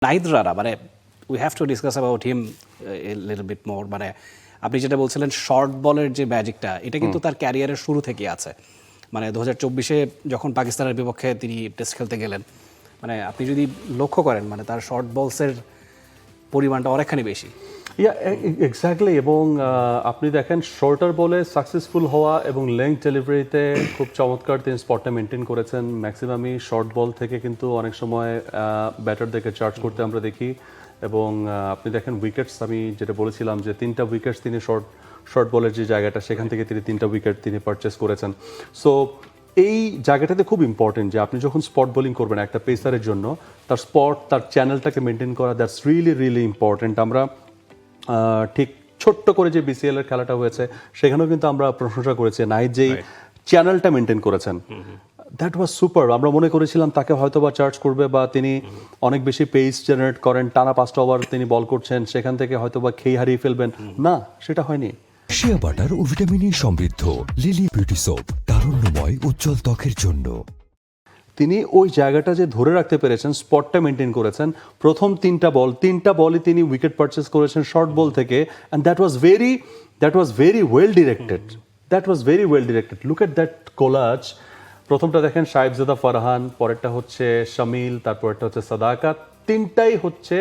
নাহিদ রানা মানে we have to discuss about him a little bit more. মানে আপনি যেটা বলছিলেন শর্ট বলের যে ম্যাজিকটা, এটা কিন্তু তার ক্যারিয়ারের শুরু থেকেই আছে। মানে 2024-এ যখন পাকিস্তানের বিপক্ষে তিনি টেস্ট খেলতে গেলেন, মানে আপনি যদি লক্ষ্য করেন মানে তার শর্ট বলসের পরিমাণটা অনেকখানি বেশি। এক্স্যাক্টলি। এবং আপনি দেখেন শর্টার বলে সাকসেসফুল হওয়া এবং লেংথ ডেলিভারিতে খুব চমৎকার তিনি স্পটটা মেনটেন করেছেন। ম্যাক্সিমামই শর্ট বল থেকে কিন্তু অনেক সময় ব্যাটারদেরকে চার্জ করতে আমরা দেখি। এবং আপনি দেখেন উইকেটস, আমি যেটা বলেছিলাম যে 3টা উইকেটস তিনি শর্ট বলের যে জায়গাটা, সেখান থেকে তিনি 3টা উইকেট তিনি পারচেস করেছেন। সো এই জায়গাটাতে খুব ইম্পর্টেন্ট যে আপনি যখন স্পট বোলিং করবেন একটা পেসারের জন্য, তার স্পট, তার চ্যানেলটাকে মেনটেন করা, দ্যাটস রিয়েলি ইম্পর্টেন্ট। আমরা ঠিক ছোট্ট করে যে বিসিএল এর খেলাটা হয়েছে সেখানেও কিন্তু আমরা প্রশংসা করেছি নাহিদ যেই চ্যানেলটা মেনটেন করেছেন, দ্যাট ওয়াজ সুপার। আমরা মনে করেছিলাম তাকে হয়তো বা চার্জ করবে বা তিনি অনেক বেশি পেস জেনারেট করেন, টানা 5টা ওভার তিনি বল করছেন, সেখান থেকে হয়তো বা খেই হারিয়ে ফেলবেন। না, সেটা হয়নি। শিয়া বাটার ও ভিটামিন ই সমৃদ্ধ লিলি বিউটি সোপ, তারুণ্যময় উজ্জ্বল ত্বকের জন্য। তিনি ওই জায়গাটা যে ধরে রাখতে পেরেছেন, স্পটটা মেনটেন করেছেন। প্রথম 3টা বলই তিনি উইকেট পারচেস করেছেন শর্ট বল থেকে, and that was very well directed. Look at that collage. প্রথমটা দেখেন সাহেবজাদা ফারহান, পরেরটা হচ্ছে শামিল, তারপরটা হচ্ছে সাদাকাত। 3টাই হচ্ছে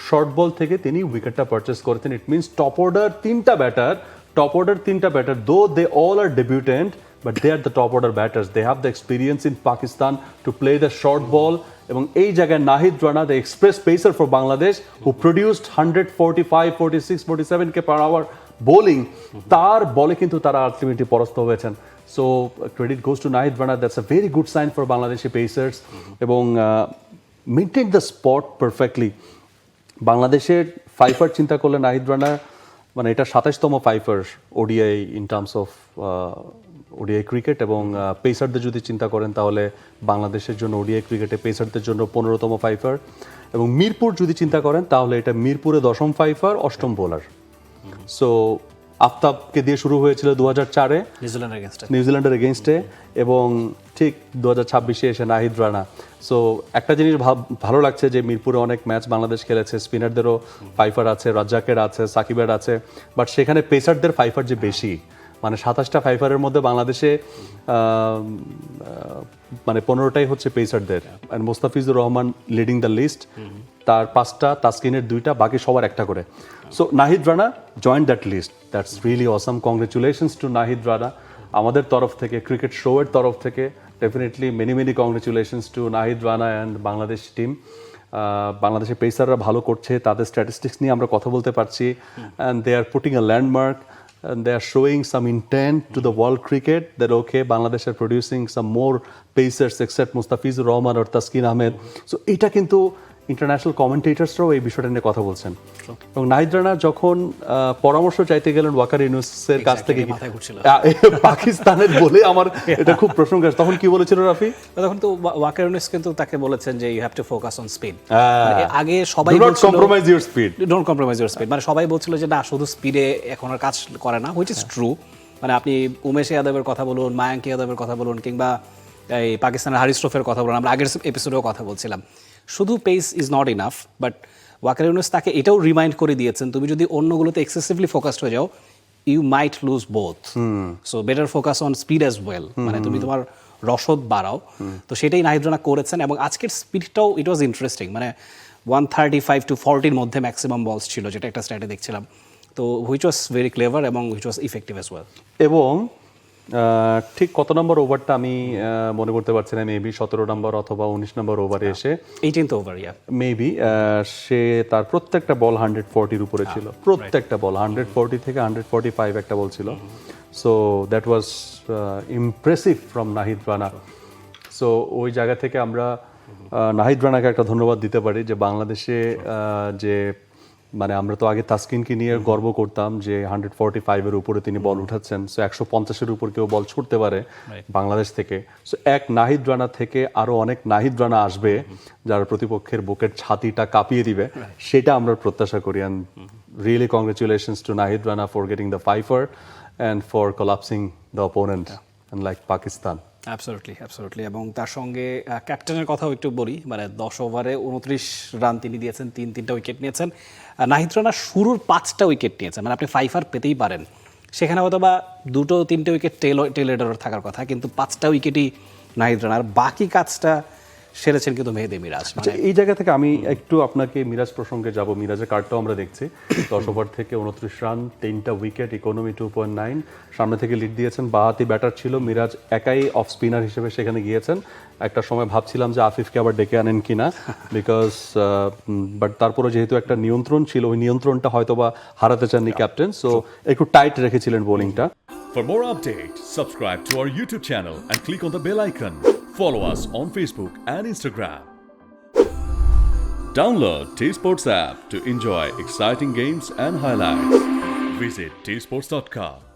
শর্ট বল থেকে তিনি উইকেটটা পারচেস করেছেন। ইট মিনস টপ অর্ডার 3টা batter, though they all are debutant, but they are the top order batters. They have the experience in Pakistan to play the short ball. এবং এই জায়গায় Nahid Rana, the express pacer for Bangladesh, who produced 145, 46, 47 K per hour bowling, তার বলে কিন্তু তারা ultimately পরাস্ত হয়েছেন। So credit goes to Nahid Rana. That's a very good sign for Bangladeshi pacers. এবং মেনটেন দ্য স্পট পারফেক্টলি। বাংলাদেশের ফাইফার চিন্তা করলে নাহিদ রানা মানে এটা 27তম fifer ODI in terms of ODI cricket. এবং পেসারদের যদি চিন্তা করেন তাহলে বাংলাদেশের জন্য ওডিআই ক্রিকেটে পেসারদের জন্য 15তম ফাইফার। এবং মিরপুর যদি চিন্তা করেন তাহলে এটা মিরপুরে 10ম ফাইফার, 8ম বোলার। সো আফতাবকে দিয়ে শুরু হয়েছিল 2004-এ নিউজিল্যান্ডের এগেনস্টে, এবং ঠিক 2026-এ এসে নাহিদ রানা। সো একটা জিনিস ভালো লাগছে যে মিরপুরে অনেক ম্যাচ বাংলাদেশ খেলেছে, স্পিনারদেরও ফাইফার আছে, রাজ্জাকের আছে, সাকিবের আছে, বাট সেখানে পেসারদের ফাইফার যে বেশি, মানে 27টা ফাইফারের মধ্যে বাংলাদেশে মানে 15টাই হচ্ছে পেসারদের। And Mustafizur Rahman leading the list, তার 5টা, তাসকিনের 2টা, বাকি সবার একটা করে। So Nahid Rana join that list. That's really awesome. Congratulations to Nahid Rana আমাদের তরফ থেকে, ক্রিকেট শো এর তরফ থেকে। Definitely many congratulations to Nahid Rana and Bangladesh team. বাংলাদেশের পেসাররা ভালো করছে, তাদের স্ট্যাটিস্টিক্স নিয়ে আমরা কথা বলতে পারছি, and they are putting a landmark. And they are showing some intent to the world cricket that okay, Bangladesh are producing some more pacers except Mustafizur Rahman or Taskin Ahmed. So এটা কিন্তু international কমেন্টেটরসরাও এই বিষয়টা নিয়ে কথা বলছেন। এবং নাহিদ রানা যখন পরামর্শ চাইতে গেলেন ওয়াকার ইউনুসের কাছ থেকে পাকিস্তানের বলে, আমার এটা খুব প্রশংসা। তখন কি বলেছিল রাফি? তখন তো ওয়াকার ইউনুস কিন্তু তাকে বলেছেন যে you have to focus on speed. আগে সবাই do not compromise your speed, don't compromise your speed, মানে সবাই বলছিল যে না শুধু স্পিডে এখন আর কাজ করে না, হুইচ ইজ ট্রু। মানে আপনি উমেশ যাদবের কথা বলুন, মায়াঙ্ক যাদবের কথা বলুন, কিংবা এই পাকিস্তানের হারিস রফের কথা বলুন, আমরা আগের এপিসোডেও কথা বলছিলাম, শুধু pace is not enough. But Waqar Younis তাকে এটাও রিমাইন্ড করে দিয়েছেন, তুমি যদি অন্যগুলোতে এক্সেসিভলি ফোকাসড হয়ে যাও, you might lose both. So better focus on speed as well, মানে তুমি তোমার রসদ বাড়াও। তো সেটাই নাহিদ রানা করেছেন। এবং আজকের স্পিডটাও ইট ওয়াজ ইন্টারেস্টিং, মানে 135 to 40-র মধ্যে ম্যাক্সিমাম বলস ছিল, যেটা একটা স্ট্যাটে দেখছিলাম। তো হুইচ ওয়াজ ভেরি ক্লেভার এবং which was effective as well. এবং ঠিক কত নম্বর ওভারটা আমি মনে করতে পারছি না, মেবি 17 নম্বর অথবা 19 নম্বর ওভারে এসে 18th ওভার, মেবি সে তার প্রত্যেকটা বল 140-র উপরে ছিল, প্রত্যেকটা বল 140 থেকে 145 একটা বল ছিল। So that was impressive from Nahid Rana. So ওই জায়গা থেকে আমরা নাহিদ রানাকে একটা ধন্যবাদ দিতে পারি যে বাংলাদেশে যে মানে আমরা তো আগে তাসকিনকে নিয়ে গর্ব করতাম যে 145-এর উপরে তিনি বল উঠাচ্ছেন। সো 150-এর উপর কেউ বল ছুটতে পারে বাংলাদেশ থেকে। সো এক নাহিদ রানা থেকে আরো অনেক নাহিদ রানা আসবে যারা প্রতিপক্ষের বুকের ছাতিটা কাঁপিয়ে দিবে, সেটা আমরা প্রত্যাশা করি। And really congratulations to Nahid Rana for getting the Pfeiffer and for collapsing the opponent, unlike Pakistan. Absolutely এবং তার সঙ্গে ক্যাপ্টেনের কথাও একটু বলি, মানে 10 ওভারে 29 রান তিনি দিয়েছেন, তিনটা উইকেট নিয়েছেন। নাহিদ রানা শুরুর 5টা উইকেট নিয়েছেন, মানে আপনি 5 আর পেতেই পারেন, সেখানে হয়তো বা 2-3 উইকেট টেল অর্ডার থাকার কথা, কিন্তু 5টা উইকেটই নাহিদ রানার, বাকি কাজটা সেরেছেন কিন্তু মেহেদী মিরাজ। আচ্ছা, এই জায়গা থেকে আমি একটু আপনাকে মিরাজ প্রসঙ্গে যাব। মিরাজের কার্ডটাও আমরা দেখছি, 10 ওভার থেকে 29 রান, 3টা উইকেট, ইকোনমি 2.9, সামনে থেকে লিড দিয়েছেন। বাহাতি ব্যাটার ছিল, মিরাজ একাই অফ স্পিনার হিসেবে সেখানে গিয়েছেন। একটা সময় ভাবছিলাম যে আফিফকে আবার ডেকে আনেন কিনা, বিকজ বাট তারপরে যেহেতু একটা নিয়ন্ত্রণ ছিল, ওই নিয়ন্ত্রণটা হয়তো বা হারাতে চাননি ক্যাপ্টেন, সো একটু টাইট রেখেছিলেন বোলিংটা। For more updates, subscribe to our YouTube channel and click on the bell icon. Follow us on Facebook and Instagram. Download T-Sports app to enjoy exciting games and highlights. Visit tsports.com.